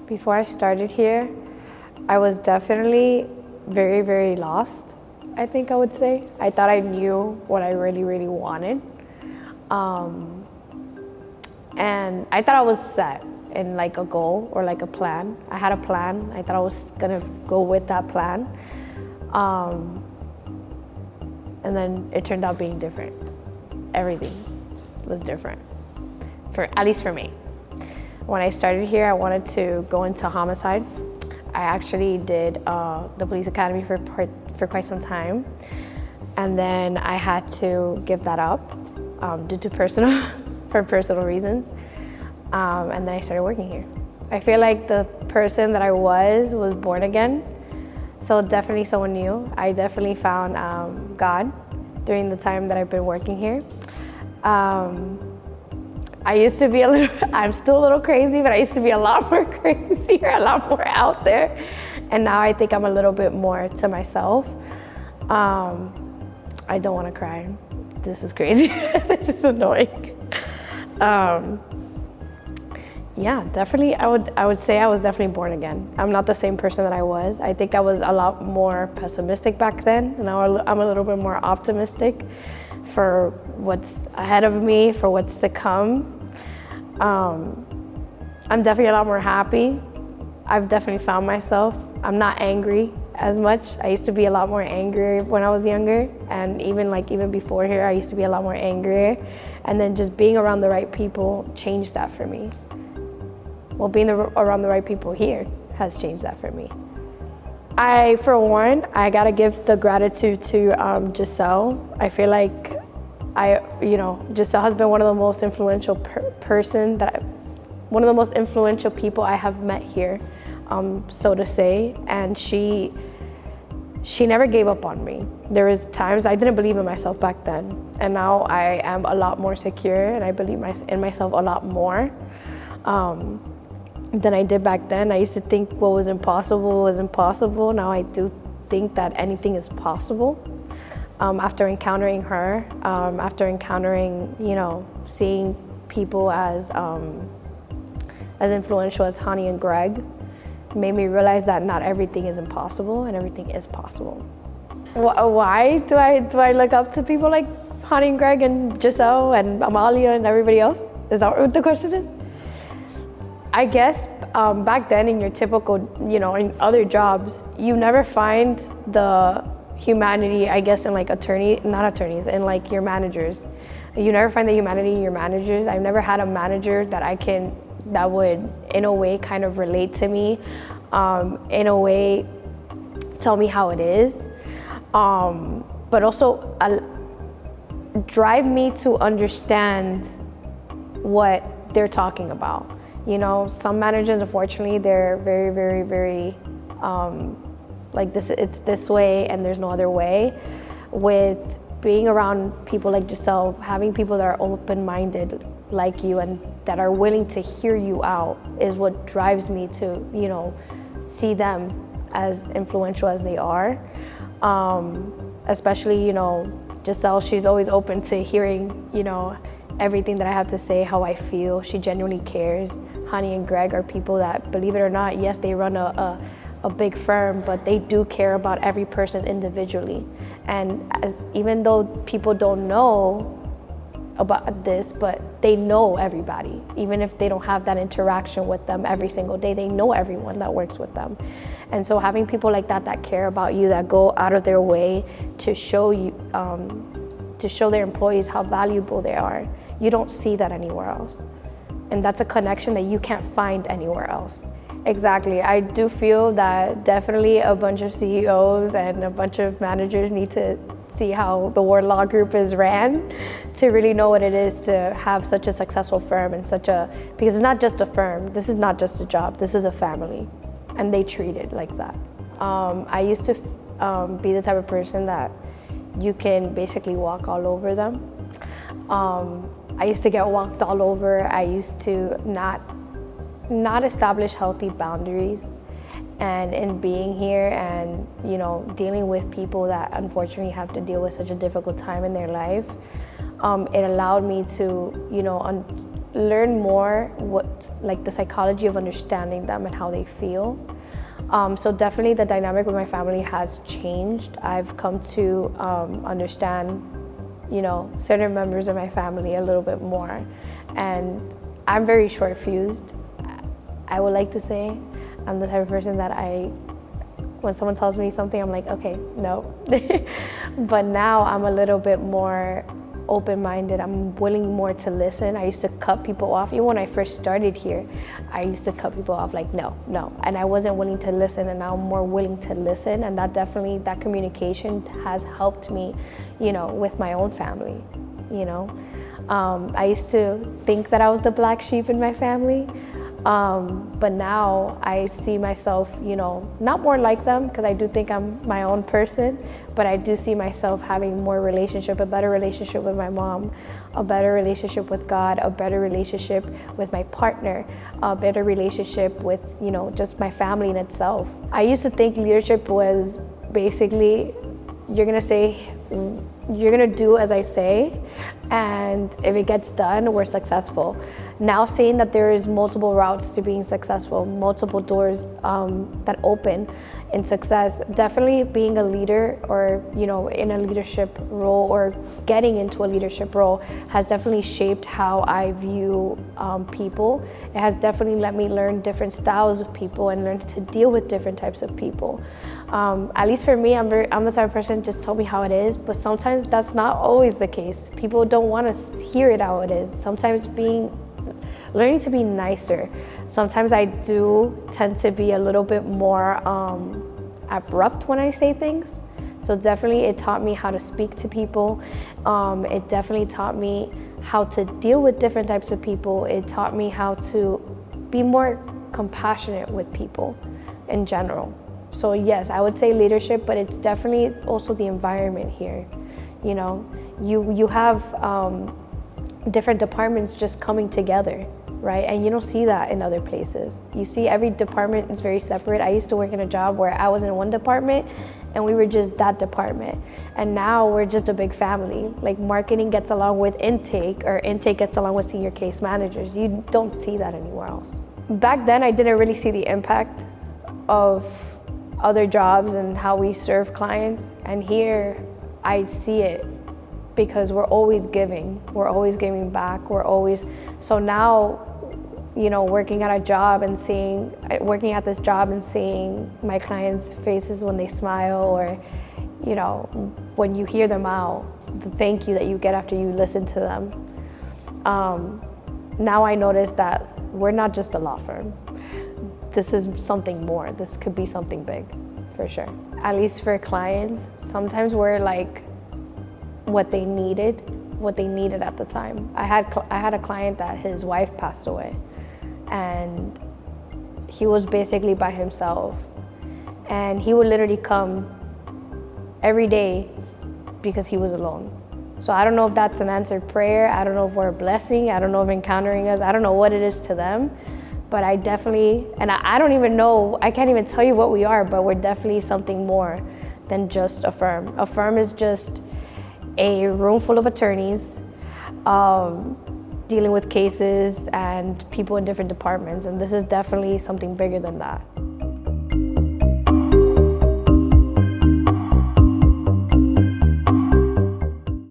Before I started here, I was definitely very, very lost, I think I would say. I thought I knew what I really, really wanted. And I thought I was set in like a goal or like a plan. I had a plan. I thought I was gonna go with that plan. And then it turned out being different. Everything was different, at least for me. When I started here, I wanted to go into homicide. I actually did the police academy for quite some time. And then I had to give that up due to personal reasons. And then I started working here. I feel like the person that I was born again. So definitely someone new. I definitely found God during the time that I've been working here. I used to be I'm still a little crazy, but I used to be a lot more crazy, or a lot more out there. And now I think I'm a little bit more to myself. I don't want to cry. This is crazy. This is annoying. Yeah, definitely. I would say I was definitely born again. I'm not the same person that I was. I think I was a lot more pessimistic back then, and now I'm a little bit more optimistic for what's ahead of me, for what's to come. I'm definitely a lot more happy. I've definitely found myself. I'm not angry as much. I used to be a lot more angry when I was younger, and even before here, I used to be a lot more angrier. And then just being around the right people changed that for me. Well, being around the right people here has changed that for me. For one, I gotta give the gratitude to Giselle. I feel like Giselle has been one of the most influential one of the most influential people I have met here, so to say. And she never gave up on me. There was times I didn't believe in myself back then, and now I am a lot more secure, and I believe in myself a lot more than I did back then. I used to think what was impossible was impossible. Now I do think that anything is possible. After encountering her, after encountering, seeing people as influential as Hani and Greg, made me realize that not everything is impossible and everything is possible. Why do I look up to people like Hani and Greg and Giselle and Amalia and everybody else? Is that what the question is? I guess back then in your typical, in other jobs, you never find the humanity, I guess, in like in like your managers. You never find the humanity in your managers. I've never had a manager that would in a way kind of relate to me, in a way tell me how it is, but also drive me to understand what they're talking about. Some managers, unfortunately, they're very, very, very like this. It's this way, and there's no other way. With being around people like Giselle, having people that are open-minded like you and that are willing to hear you out is what drives me to, see them as influential as they are. Especially, Giselle, she's always open to hearing, everything that I have to say, how I feel. She genuinely cares. Hani and Greg are people that, believe it or not, yes, they run a big firm, but they do care about every person individually. And even though people don't know about this, but they know everybody. Even if they don't have that interaction with them every single day, they know everyone that works with them. And so having people like that care about you, that go out of their way to show you, to show their employees how valuable they are, you don't see that anywhere else. And that's a connection that you can't find anywhere else. Exactly. I do feel that definitely a bunch of CEOs and a bunch of managers need to see how the Ward Law Group is ran to really know what it is to have such a successful firm and because it's not just a firm, this is not just a job, this is a family, and they treat it like that. I used to be the type of person that you can basically walk all over them. I used to get walked all over. I used to not establish healthy boundaries. And in being here and, dealing with people that unfortunately have to deal with such a difficult time in their life, it allowed me to, learn more what, like the psychology of understanding them and how they feel. So definitely the dynamic with my family has changed. I've come to understand, certain members of my family a little bit more. And I'm very short fused. I would like to say I'm the type of person that when someone tells me something, I'm like, okay, no. But now I'm a little bit more open-minded. I'm willing more to listen. I used to cut people off. Even when I first started here, I used to cut people off like, no. And I wasn't willing to listen, and now I'm more willing to listen. And that communication has helped me, with my own family, I used to think that I was the black sheep in my family. But now I see myself, not more like them, because I do think I'm my own person, but I do see myself having a better relationship with my mom, a better relationship with God, a better relationship with my partner, a better relationship with, just my family in itself. I used to think leadership was basically, you're gonna do as I say, and if it gets done, we're successful. Now seeing that there is multiple routes to being successful, multiple doors that open in success, definitely being a leader or, in a leadership role or getting into a leadership role has definitely shaped how I view people. It has definitely let me learn different styles of people and learn to deal with different types of people. At least for me, I'm the type of person, just tell me how it is, but sometimes that's not always the case. People don't want to hear it how it is. Sometimes learning to be nicer. Sometimes I do tend to be a little bit more abrupt when I say things. So definitely it taught me how to speak to people. It definitely taught me how to deal with different types of people. It taught me how to be more compassionate with people in general. So yes, I would say leadership, but it's definitely also the environment here. You have different departments just coming together, right? And you don't see that in other places. You see every department is very separate. I used to work in a job where I was in one department and we were just that department. And now we're just a big family. Like marketing gets along with intake, or intake gets along with senior case managers. You don't see that anywhere else. Back then, I didn't really see the impact of other jobs and how we serve clients. And here I see it because we're always giving back. So now, working at this job and seeing my clients' faces when they smile, or, when you hear them out, the thank you that you get after you listen to them. Now I notice that we're not just a law firm. This is something more. This could be something big, for sure. At least for clients, sometimes we're like what they needed at the time. I had a client that his wife passed away, and he was basically by himself, and he would literally come every day because he was alone. So I don't know if that's an answered prayer. I don't know if we're a blessing. I don't know if encountering us. I don't know what it is to them. But I definitely, and I don't even know, I can't even tell you what we are, but we're definitely something more than just a firm. A firm is just a room full of attorneys dealing with cases and people in different departments. And this is definitely something bigger than that.